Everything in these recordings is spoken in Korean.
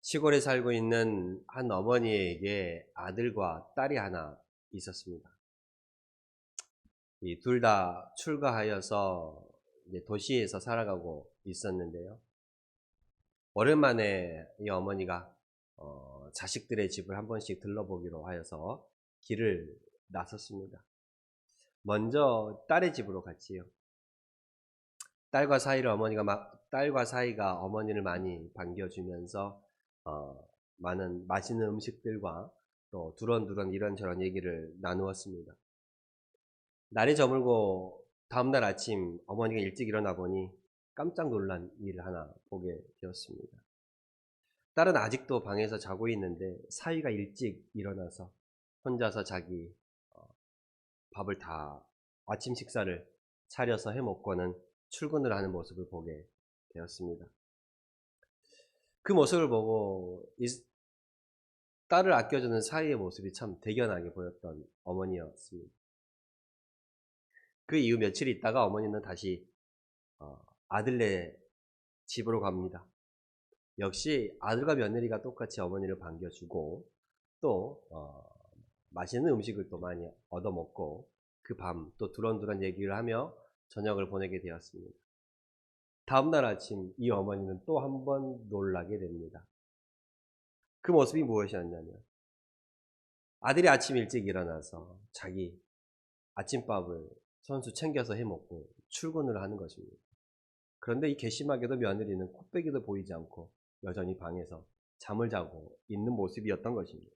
시골에 살고 있는 한 어머니에게 아들과 딸이 하나 있었습니다. 이 둘 다 출가하여서 이제 도시에서 살아가고 있었는데요. 오랜만에 이 어머니가 자식들의 집을 한 번씩 들러보기로 하여서 길을 나섰습니다. 먼저 딸의 집으로 갔지요. 딸과 사이가 어머니를 많이 반겨주면서 많은 맛있는 음식들과 또 두런두런 이런저런 얘기를 나누었습니다. 날이 저물고 다음날 아침 어머니가 일찍 일어나 보니 깜짝 놀란 일을 하나 보게 되었습니다. 딸은 아직도 방에서 자고 있는데 사위가 일찍 일어나서 혼자서 자기 밥을 다 아침 식사를 차려서 해먹고는 출근을 하는 모습을 보게 되었습니다. 그 모습을 보고 딸을 아껴주는 사위의 모습이 참 대견하게 보였던 어머니였습니다. 그 이후 며칠 있다가 어머니는 다시 아들네 집으로 갑니다. 역시 아들과 며느리가 똑같이 어머니를 반겨주고 또 맛있는 음식을 또 많이 얻어먹고 그 밤 또 두런두런 얘기를 하며 저녁을 보내게 되었습니다. 다음날 아침 이 어머니는 또 한 번 놀라게 됩니다. 그 모습이 무엇이었냐면 아들이 아침 일찍 일어나서 자기 아침밥을 손수 챙겨서 해먹고 출근을 하는 것입니다. 그런데 이 괘씸하게도 며느리는 코빼기도 보이지 않고 여전히 방에서 잠을 자고 있는 모습이었던 것입니다.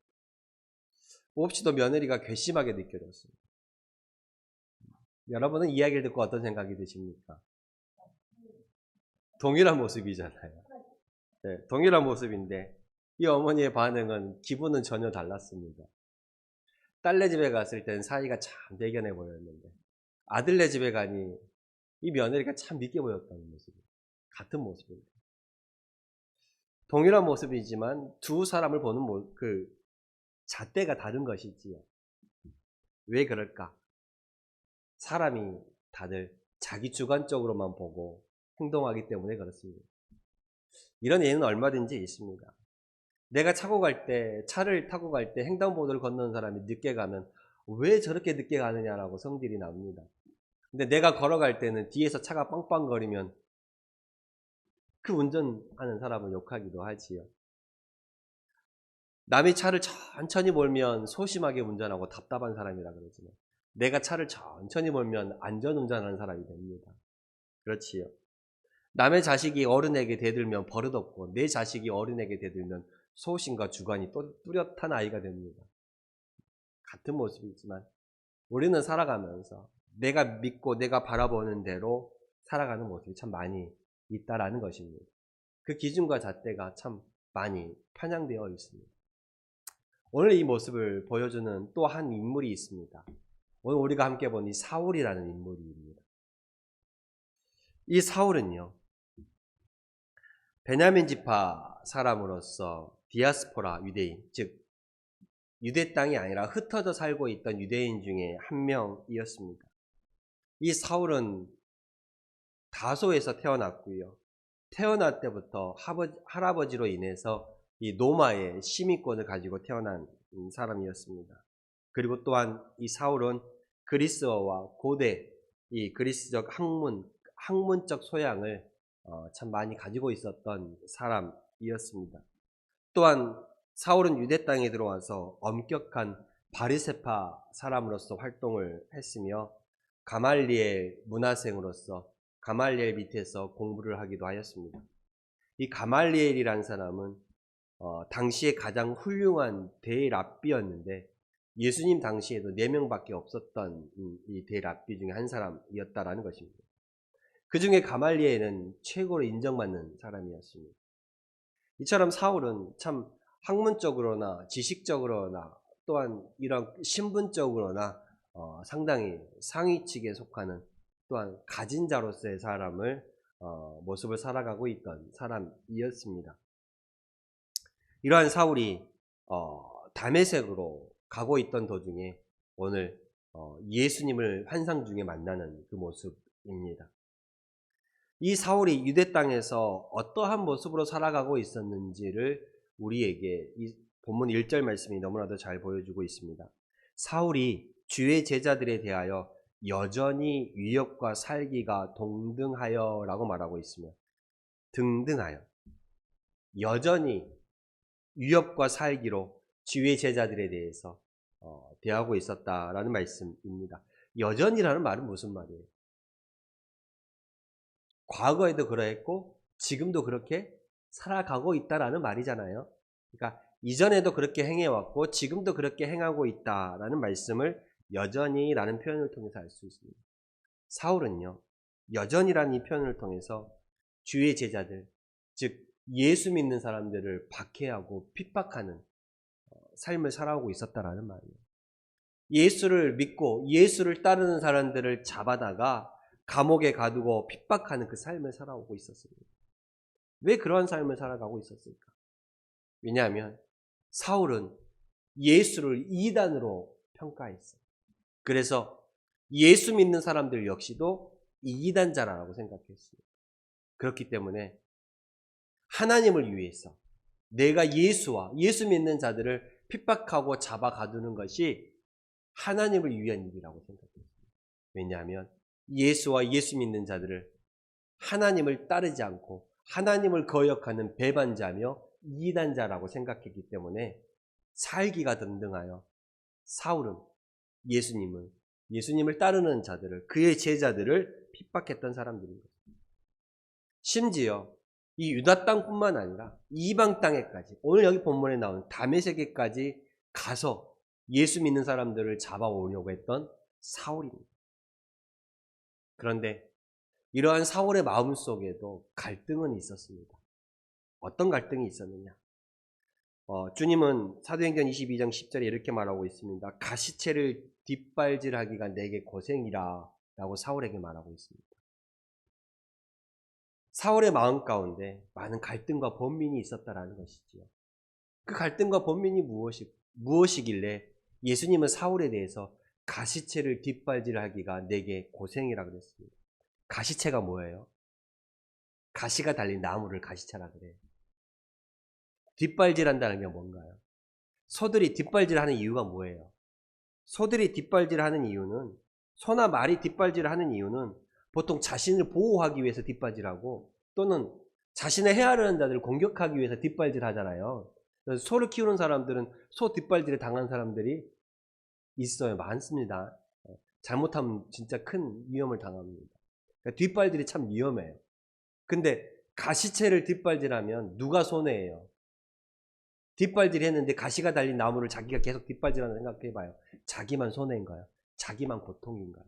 몹시도 며느리가 괘씸하게 느껴졌습니다. 여러분은 이야기를 듣고 어떤 생각이 드십니까? 동일한 모습이잖아요. 네, 동일한 모습인데 이 어머니의 반응은 기분은 전혀 달랐습니다. 딸네 집에 갔을 땐 사이가 참 대견해 보였는데 아들네 집에 가니 이 며느리가 참 믿게 보였다는 모습이에요. 같은 모습입니다. 동일한 모습이지만 두 사람을 보는 그 잣대가 다른 것이지요. 왜 그럴까? 사람이 다들 자기 주관적으로만 보고 행동하기 때문에 그렇습니다. 이런 예는 얼마든지 있습니다. 내가 차를 타고 갈 때 횡단보도를 건너는 사람이 늦게 가면 왜 저렇게 늦게 가느냐라고 성질이 납니다. 근데 내가 걸어갈 때는 뒤에서 차가 빵빵거리면 그 운전하는 사람을 욕하기도 하지요. 남이 차를 천천히 몰면 소심하게 운전하고 답답한 사람이라 그러지만 내가 차를 천천히 몰면 안전운전하는 사람이 됩니다. 그렇지요. 남의 자식이 어른에게 대들면 버릇없고 내 자식이 어른에게 대들면 소신과 주관이 또 뚜렷한 아이가 됩니다. 같은 모습이지만 우리는 살아가면서 내가 믿고 내가 바라보는 대로 살아가는 모습이 참 많이 있다라는 것입니다. 그 기준과 잣대가 참 많이 편향되어 있습니다. 오늘 이 모습을 보여주는 또 한 인물이 있습니다. 오늘 우리가 함께 본 이 사울이라는 인물입니다. 이 사울은요, 베냐민 지파 사람으로서 디아스포라 유대인, 즉 유대 땅이 아니라 흩어져 살고 있던 유대인 중에 한 명이었습니다. 이 사울은 다소에서 태어났고요. 태어날 때부터 할아버지로 인해서 이 로마의 시민권을 가지고 태어난 사람이었습니다. 그리고 또한 이 사울은 그리스어와 고대 이 그리스적 학문적 소양을 참 많이 가지고 있었던 사람이었습니다. 또한 사울은 유대 땅에 들어와서 엄격한 바리새파 사람으로서 활동을 했으며 가말리엘 문화생으로서 가말리엘 밑에서 공부를 하기도 하였습니다. 이 가말리엘이라는 사람은 당시에 가장 훌륭한 대랍비였는데 예수님 당시에도 4명밖에 없었던 이 대랍비 중에 한 사람이었다라는 것입니다. 그 중에 가말리엘은 최고로 인정받는 사람이었습니다. 이처럼 사울은 참 학문적으로나 지식적으로나 또한 이런 신분적으로나 상당히 상위층에 속하는 또한 가진 자로서의 사람을 모습을 살아가고 있던 사람이었습니다. 이러한 사울이 다메섹으로 가고 있던 도중에 오늘 예수님을 환상 중에 만나는 그 모습입니다. 이 사울이 유대 땅에서 어떠한 모습으로 살아가고 있었는지를 우리에게 이 본문 1절 말씀이 너무나도 잘 보여주고 있습니다. 사울이 주의 제자들에 대하여 여전히 위협과 살기가 동등하여 라고 말하고 있으며, 등등하여 여전히 위협과 살기로 주의 제자들에 대해서 대하고 있었다라는 말씀입니다. 여전이라는 말은 무슨 말이에요? 과거에도 그러했고 지금도 그렇게 살아가고 있다라는 말이잖아요. 그러니까 이전에도 그렇게 행해왔고 지금도 그렇게 행하고 있다라는 말씀을 여전히라는 표현을 통해서 알 수 있습니다. 사울은요, 여전히라는 이 표현을 통해서 주의 제자들, 즉 예수 믿는 사람들을 박해하고 핍박하는 삶을 살아오고 있었다라는 말이에요. 예수를 믿고 예수를 따르는 사람들을 잡아다가 감옥에 가두고 핍박하는 그 삶을 살아오고 있었습니다. 왜 그러한 삶을 살아가고 있었을까? 왜냐하면 사울은 예수를 이단으로 평가했어요. 그래서 예수 믿는 사람들 역시도 이단자라고 생각했습니다. 그렇기 때문에 하나님을 위해서 내가 예수와 예수 믿는 자들을 핍박하고 잡아 가두는 것이 하나님을 위한 일이라고 생각했습니다. 왜냐하면 예수와 예수 믿는 자들을 하나님을 따르지 않고 하나님을 거역하는 배반자며 이단자라고 생각했기 때문에 살기가 등등하여 사울은 예수님을 따르는 자들을, 그의 제자들을 핍박했던 사람들입니다. 심지어 이 유다 땅뿐만 아니라 이방 땅에까지, 오늘 여기 본문에 나온 다메섹에까지 가서 예수 믿는 사람들을 잡아오려고 했던 사울입니다. 그런데 이러한 사울의 마음속에도 갈등은 있었습니다. 어떤 갈등이 있었느냐? 주님은 사도행전 22장 10절에 이렇게 말하고 있습니다. 가시체를 뒷발질하기가 내게 고생이라 라고 사울에게 말하고 있습니다. 사울의 마음 가운데 많은 갈등과 번민이 있었다라는 것이지요. 그 갈등과 번민이 무엇이길래 예수님은 사울에 대해서 가시체를 뒷발질하기가 내게 고생이라 그랬습니다. 가시체가 뭐예요? 가시가 달린 나무를 가시체라 그래요. 뒷발질한다는 게 뭔가요? 소들이 뒷발질하는 이유가 뭐예요? 소들이 뒷발질하는 이유는, 소나 말이 뒷발질하는 이유는 보통 자신을 보호하기 위해서 뒷발질하고 또는 자신의 해하려는 자들을 공격하기 위해서 뒷발질하잖아요. 그래서 소를 키우는 사람들은 소 뒷발질에 당한 사람들이 있어요. 많습니다. 잘못하면 진짜 큰 위험을 당합니다. 그러니까 뒷발질이 참 위험해요. 근데 가시체를 뒷발질하면 누가 손해예요? 뒷발질 했는데 가시가 달린 나무를 자기가 계속 뒷발질하는 생각해봐요. 자기만 손해인가요? 자기만 고통인가요?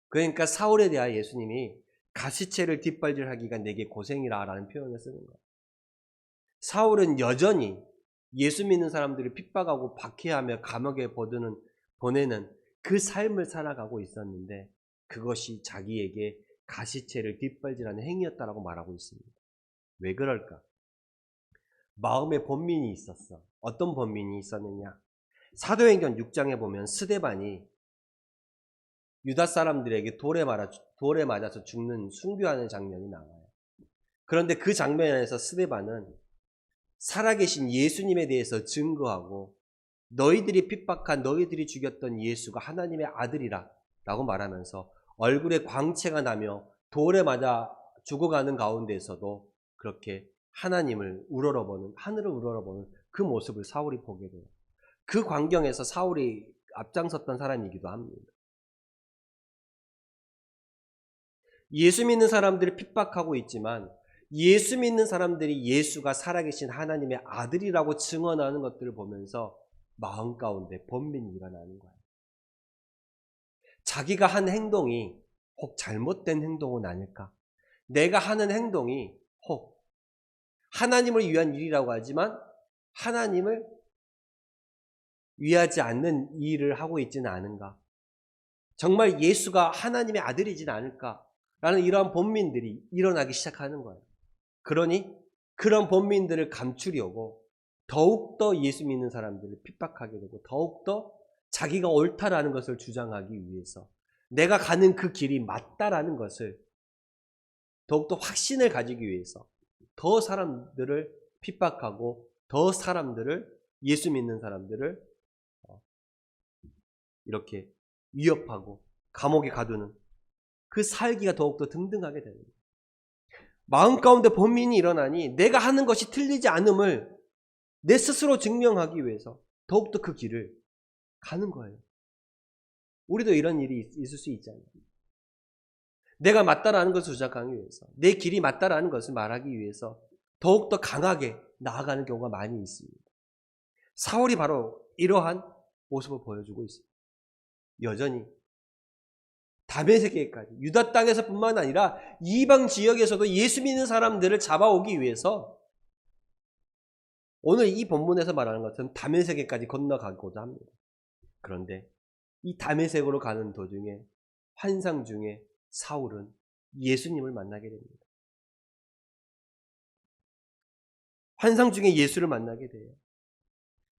그러니까 사울에 대하여 예수님이 가시체를 뒷발질하기가 내게 고생이라 라는 표현을 쓰는 거예요. 사울은 여전히 예수 믿는 사람들을 핍박하고 박해하며 감옥에 보내는 그 삶을 살아가고 있었는데 그것이 자기에게 가시체를 뒷발질하는 행위였다라고 말하고 있습니다. 왜 그럴까? 마음에 번민이 있었어. 어떤 번민이 있었느냐? 사도행전 6장에 보면 스데반이 유다 사람들에게 돌에 맞아서 죽는 순교하는 장면이 나와요. 그런데 그 장면에서 스데반은 살아계신 예수님에 대해서 증거하고 너희들이 핍박한, 너희들이 죽였던 예수가 하나님의 아들이라 라고 말하면서 얼굴에 광채가 나며 돌에 맞아 죽어가는 가운데에서도 그렇게 하나님을 우러러보는, 하늘을 우러러보는 그 모습을 사울이 보게 돼요. 그 광경에서 사울이 앞장섰던 사람이기도 합니다. 예수 믿는 사람들을 핍박하고 있지만 예수 믿는 사람들이 예수가 살아계신 하나님의 아들이라고 증언하는 것들을 보면서 마음 가운데 번민이 일어나는 거예요. 자기가 한 행동이 혹 잘못된 행동은 아닐까? 내가 하는 행동이 혹 하나님을 위한 일이라고 하지만 하나님을 위하지 않는 일을 하고 있지는 않은가? 정말 예수가 하나님의 아들이지는 않을까? 라는 이러한 번민들이 일어나기 시작하는 거예요. 그러니 그런 번민들을 감추려고 더욱더 예수 믿는 사람들을 핍박하게 되고 더욱더 자기가 옳다라는 것을 주장하기 위해서 내가 가는 그 길이 맞다라는 것을 더욱더 확신을 가지기 위해서 더 사람들을 핍박하고 더 사람들을, 예수 믿는 사람들을 이렇게 위협하고 감옥에 가두는 그 살기가 더욱더 등등하게 됩니다. 마음 가운데 범민이 일어나니 내가 하는 것이 틀리지 않음을 내 스스로 증명하기 위해서 더욱더 그 길을 가는 거예요. 우리도 이런 일이 있을 수 있잖아요. 내가 맞다라는 것을 주장하기 위해서, 내 길이 맞다라는 것을 말하기 위해서 더욱더 강하게 나아가는 경우가 많이 있습니다. 사울이 바로 이러한 모습을 보여주고 있습니다. 여전히 다메섹에까지, 유다 땅에서뿐만 아니라 이방 지역에서도 예수 믿는 사람들을 잡아오기 위해서 오늘 이 본문에서 말하는 것처럼 다메섹에까지 건너가고자 합니다. 그런데 이 다메섹으로 가는 도중에 환상 중에 사울은 예수님을 만나게 됩니다. 환상 중에 예수를 만나게 돼요.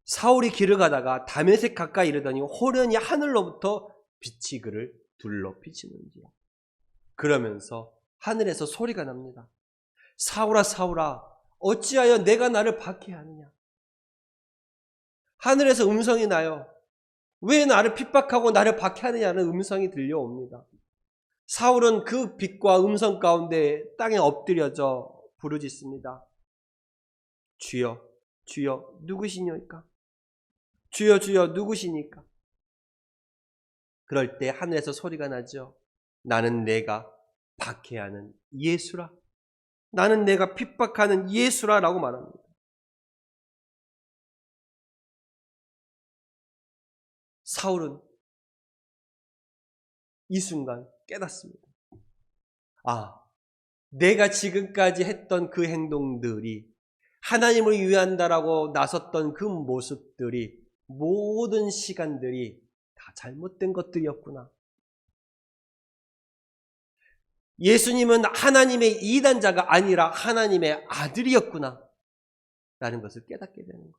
사울이 길을 가다가 다메섹 가까이 이르더니 호련히 하늘로부터 빛이 그를 둘러 비치는지라. 그러면서 하늘에서 소리가 납니다. 사울아 사울아 어찌하여 내가 나를 박해하느냐. 하늘에서 음성이 나요. 왜 나를 핍박하고 나를 박해하느냐는 음성이 들려옵니다. 사울은 그 빛과 음성 가운데 땅에 엎드려져 부르짖습니다. 주여 주여 누구시니까? 주여 주여 누구시니까? 그럴 때 하늘에서 소리가 나죠. 나는 내가 박해하는 예수라. 나는 내가 핍박하는 예수라라고 말합니다. 사울은 이 순간 깨닫습니다. 아, 내가 지금까지 했던 그 행동들이, 하나님을 위한다라고 나섰던 그 모습들이, 모든 시간들이 다 잘못된 것들이었구나. 예수님은 하나님의 이단자가 아니라 하나님의 아들이었구나 라는 것을 깨닫게 되는 거예요.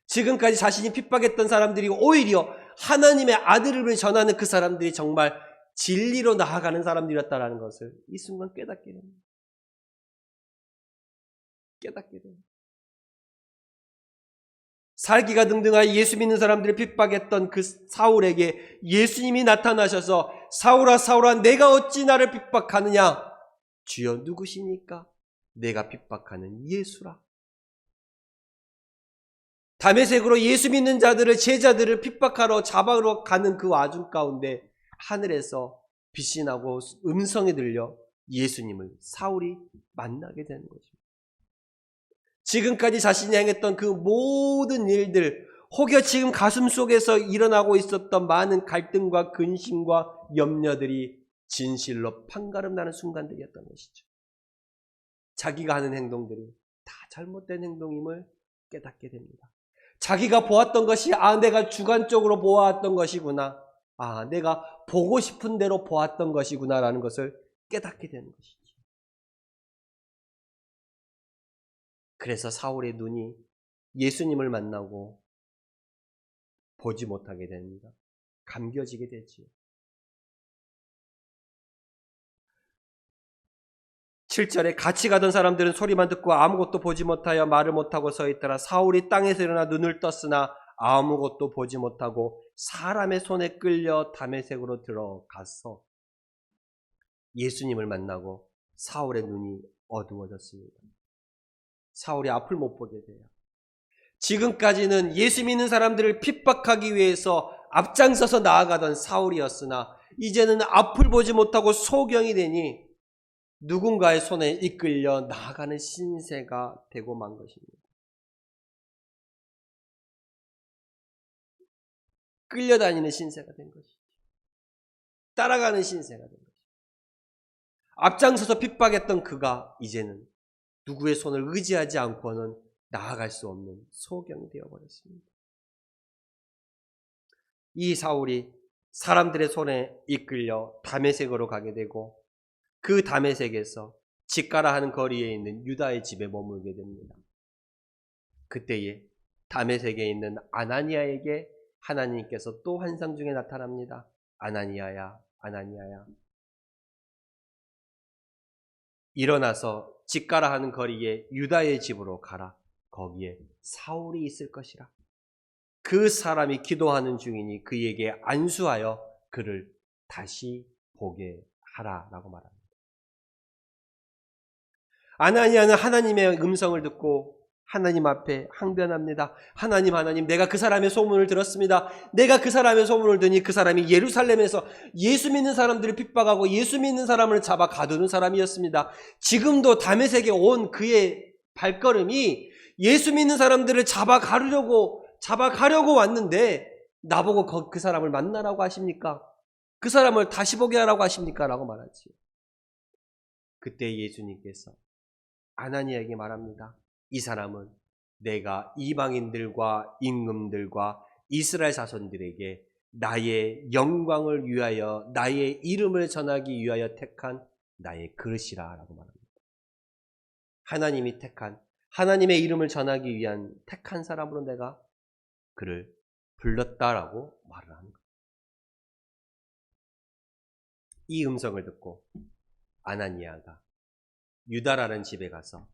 지금까지 자신이 핍박했던 사람들이 오히려 하나님의 아들을 전하는 그 사람들이 정말 진리로 나아가는 사람들이었다는 것을 이 순간 깨닫게 됩니다. 깨닫게 됩니다. 살기가 등등하여 예수 믿는 사람들을 핍박했던 그 사울에게 예수님이 나타나셔서 사울아 사울아 내가 어찌 나를 핍박하느냐. 주여 누구시니까? 내가 핍박하는 예수라. 다메섹으로 예수 믿는 자들을, 제자들을 핍박하러 잡아러 가는 그 와중 가운데 하늘에서 빛이 나고 음성이 들려 예수님을 사울이 만나게 되는 것입니다. 지금까지 자신이 행했던 그 모든 일들, 혹여 지금 가슴 속에서 일어나고 있었던 많은 갈등과 근심과 염려들이 진실로 판가름나는 순간들이었던 것이죠. 자기가 하는 행동들이 다 잘못된 행동임을 깨닫게 됩니다. 자기가 보았던 것이 내가 주관적으로 보았던 것이구나. 내가 보고 싶은 대로 보았던 것이구나 라는 것을 깨닫게 되는 것이죠. 그래서 사울의 눈이 예수님을 만나고 보지 못하게 됩니다. 감겨지게 되지요. 7절에 같이 가던 사람들은 소리만 듣고 아무것도 보지 못하여 말을 못하고 서 있더라. 사울이 땅에서 일어나 눈을 떴으나 아무것도 보지 못하고 사람의 손에 끌려 다메섹으로 들어가서 예수님을 만나고 사울의 눈이 어두워졌습니다. 사울이 앞을 못 보게 돼요. 지금까지는 예수 믿는 사람들을 핍박하기 위해서 앞장서서 나아가던 사울이었으나 이제는 앞을 보지 못하고 소경이 되니 누군가의 손에 이끌려 나아가는 신세가 되고 만 것입니다. 끌려다니는 신세가 된 것이죠. 따라가는 신세가 된 것이죠. 앞장서서 핍박했던 그가 이제는 누구의 손을 의지하지 않고는 나아갈 수 없는 소경이 되어버렸습니다. 이 사울이 사람들의 손에 이끌려 다메섹으로 가게 되고 그 다메섹에서 직가라 하는 거리에 있는 유다의 집에 머물게 됩니다. 그때에 다메섹에 있는 아나니아에게 하나님께서 또 환상 중에 나타납니다. 아나니아야, 아나니아야. 일어나서 직가라 하는 거리에 유다의 집으로 가라. 거기에 사울이 있을 것이라. 그 사람이 기도하는 중이니 그에게 안수하여 그를 다시 보게 하라라고 말합니다. 아나니아는 하나님의 음성을 듣고 하나님 앞에 항변합니다. 하나님, 내가 그 사람의 소문을 들었습니다. 내가 그 사람의 소문을 듣니 그 사람이 예루살렘에서 예수 믿는 사람들을 핍박하고 예수 믿는 사람을 잡아 가두는 사람이었습니다. 지금도 다메섹에 온 그의 발걸음이 예수 믿는 사람들을 잡아가려고 왔는데 나보고 그 사람을 만나라고 하십니까? 그 사람을 다시 보게 하라고 하십니까? 라고 말하지. 그때 예수님께서 아나니아에게 말합니다. 이 사람은 내가 이방인들과 임금들과 이스라엘 자손들에게 나의 영광을 위하여 나의 이름을 전하기 위하여 택한 나의 그릇이라 라고 말합니다. 하나님이 택한 하나님의 이름을 전하기 위한 택한 사람으로 내가 그를 불렀다라고 말을 하는 거예요. 이 음성을 듣고 아나니아가 유다라는 집에 가서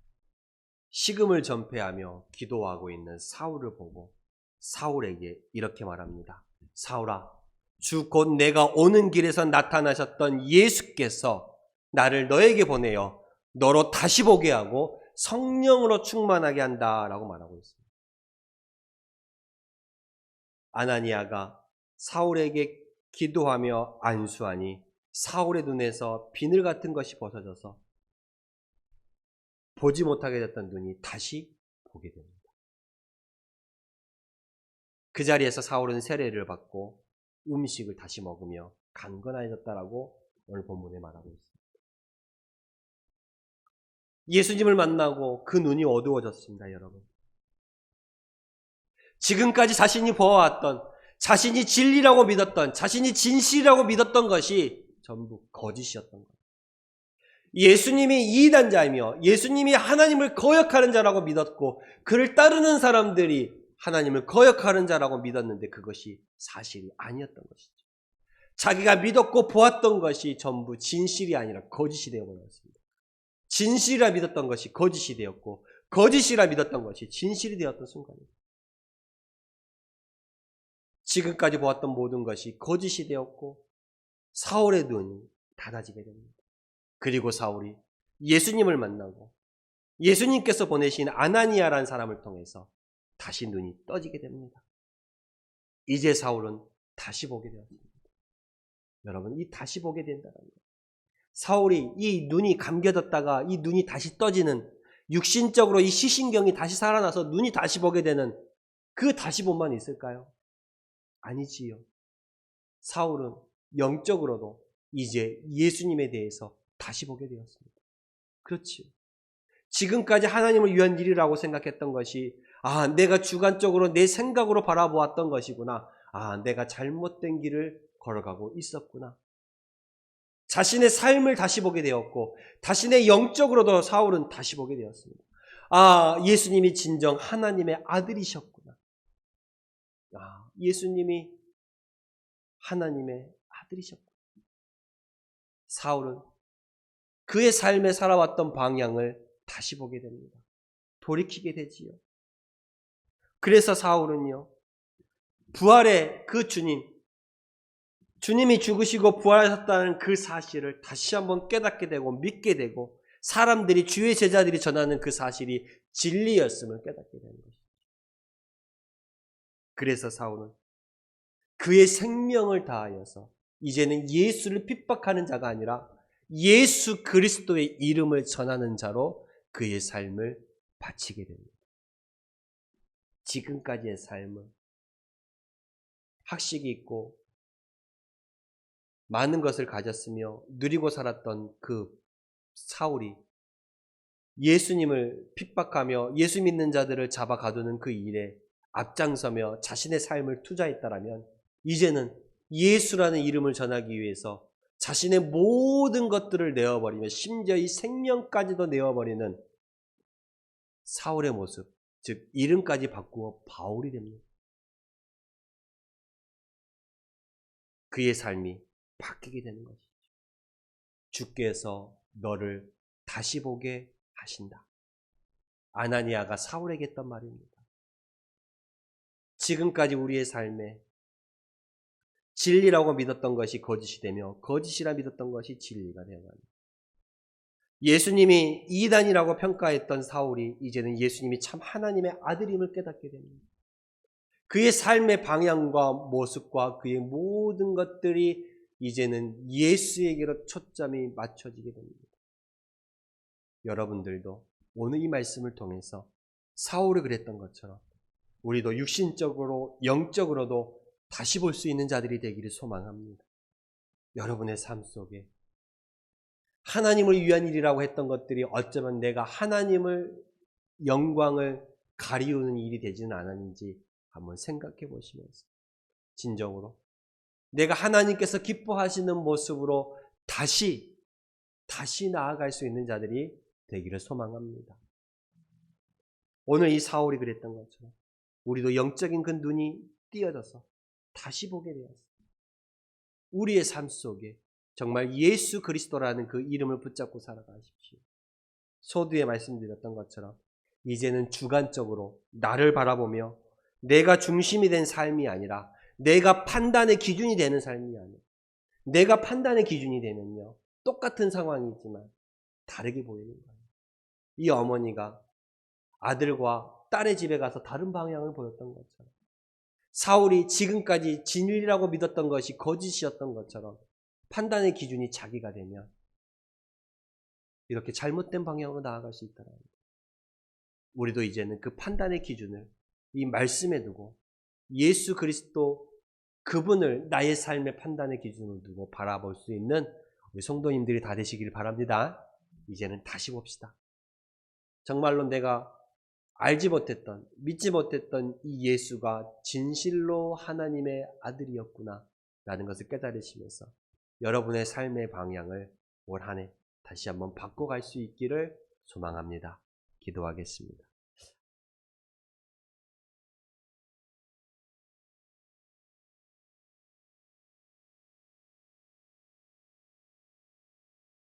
식음을 전폐하며 기도하고 있는 사울을 보고 사울에게 이렇게 말합니다. 사울아, 주 곧 내가 오는 길에서 나타나셨던 예수께서 나를 너에게 보내어 너로 다시 보게 하고 성령으로 충만하게 한다라고 말하고 있습니다. 아나니아가 사울에게 기도하며 안수하니 사울의 눈에서 비늘 같은 것이 벗어져서 보지 못하게 됐던 눈이 다시 보게 됩니다. 그 자리에서 사울은 세례를 받고 음식을 다시 먹으며 강건해졌다라고 오늘 본문에 말하고 있습니다. 예수님을 만나고 그 눈이 어두워졌습니다, 여러분. 지금까지 자신이 보아왔던, 자신이 진리라고 믿었던, 자신이 진실이라고 믿었던 것이 전부 거짓이었던 거예요. 예수님이 이단자이며 예수님이 하나님을 거역하는 자라고 믿었고 그를 따르는 사람들이 하나님을 거역하는 자라고 믿었는데 그것이 사실이 아니었던 것이죠. 자기가 믿었고 보았던 것이 전부 진실이 아니라 거짓이 되어버렸습니다. 진실이라 믿었던 것이 거짓이 되었고 거짓이라 믿었던 것이 진실이 되었던 순간입니다. 지금까지 보았던 모든 것이 거짓이 되었고 사울의 눈이 닫아지게 됩니다. 그리고 사울이 예수님을 만나고 예수님께서 보내신 아나니아라는 사람을 통해서 다시 눈이 떠지게 됩니다. 이제 사울은 다시 보게 되었습니다. 여러분, 이 다시 보게 된다는 거예요. 사울이 이 눈이 감겨졌다가 이 눈이 다시 떠지는 육신적으로 이 시신경이 다시 살아나서 눈이 다시 보게 되는 그 다시 본만 있을까요? 아니지요. 사울은 영적으로도 이제 예수님에 대해서 다시 보게 되었습니다. 그렇지요. 지금까지 하나님을 위한 일이라고 생각했던 것이 내가 주관적으로 내 생각으로 바라보았던 것이구나. 내가 잘못된 길을 걸어가고 있었구나. 자신의 삶을 다시 보게 되었고 자신의 영적으로도 사울은 다시 보게 되었습니다. 예수님이 진정 하나님의 아들이셨구나. 예수님이 하나님의 아들이셨구나. 사울은 그의 삶에 살아왔던 방향을 다시 보게 됩니다. 돌이키게 되지요. 그래서 사울은요, 부활의 그 주님이 죽으시고 부활하셨다는 그 사실을 다시 한번 깨닫게 되고 믿게 되고 사람들이 주의 제자들이 전하는 그 사실이 진리였음을 깨닫게 되는 것입니다. 그래서 사울은 그의 생명을 다하여서 이제는 예수를 핍박하는 자가 아니라 예수 그리스도의 이름을 전하는 자로 그의 삶을 바치게 됩니다. 지금까지의 삶은 학식이 있고 많은 것을 가졌으며 누리고 살았던 그 사울이 예수님을 핍박하며 예수 믿는 자들을 잡아 가두는 그 일에 앞장서며 자신의 삶을 투자했다라면 이제는 예수라는 이름을 전하기 위해서 자신의 모든 것들을 내어버리며 심지어 이 생명까지도 내어버리는 사울의 모습, 즉 이름까지 바꾸어 바울이 됩니다. 그의 삶이 바뀌게 되는 것이죠. 주께서 너를 다시 보게 하신다. 아나니아가 사울에게 했던 말입니다. 지금까지 우리의 삶에 진리라고 믿었던 것이 거짓이 되며 거짓이라 믿었던 것이 진리가 되어갑니다. 예수님이 이단이라고 평가했던 사울이 이제는 예수님이 참 하나님의 아들임을 깨닫게 됩니다. 그의 삶의 방향과 모습과 그의 모든 것들이 이제는 예수에게로 초점이 맞춰지게 됩니다. 여러분들도 오늘 이 말씀을 통해서 사울이 그랬던 것처럼 우리도 육신적으로 영적으로도 다시 볼 수 있는 자들이 되기를 소망합니다. 여러분의 삶 속에 하나님을 위한 일이라고 했던 것들이 어쩌면 내가 하나님을 영광을 가리우는 일이 되지는 않았는지 한번 생각해 보시면서 진정으로 내가 하나님께서 기뻐하시는 모습으로 다시 나아갈 수 있는 자들이 되기를 소망합니다. 오늘 이 사울이 그랬던 것처럼 우리도 영적인 그 눈이 띄어져서 다시 보게 되었습니다. 우리의 삶 속에 정말 예수 그리스도라는 그 이름을 붙잡고 살아가십시오. 소두에 말씀드렸던 것처럼 이제는 주관적으로 나를 바라보며 내가 중심이 된 삶이 아니라 내가 판단의 기준이 되는 삶이 아니라 내가 판단의 기준이 되면요 똑같은 상황이지만 다르게 보이는 거예요. 이 어머니가 아들과 딸의 집에 가서 다른 방향을 보였던 것처럼 사울이 지금까지 진리라고 믿었던 것이 거짓이었던 것처럼 판단의 기준이 자기가 되면 이렇게 잘못된 방향으로 나아갈 수 있다는 거예요. 우리도 이제는 그 판단의 기준을 이 말씀에 두고 예수 그리스도 그분을 나의 삶의 판단의 기준으로 두고 바라볼 수 있는 우리 성도님들이 다 되시길 바랍니다. 이제는 다시 봅시다. 정말로 내가 알지 못했던, 믿지 못했던 이 예수가 진실로 하나님의 아들이었구나 라는 것을 깨달으시면서 여러분의 삶의 방향을 올 한 해 다시 한번 바꿔갈 수 있기를 소망합니다. 기도하겠습니다.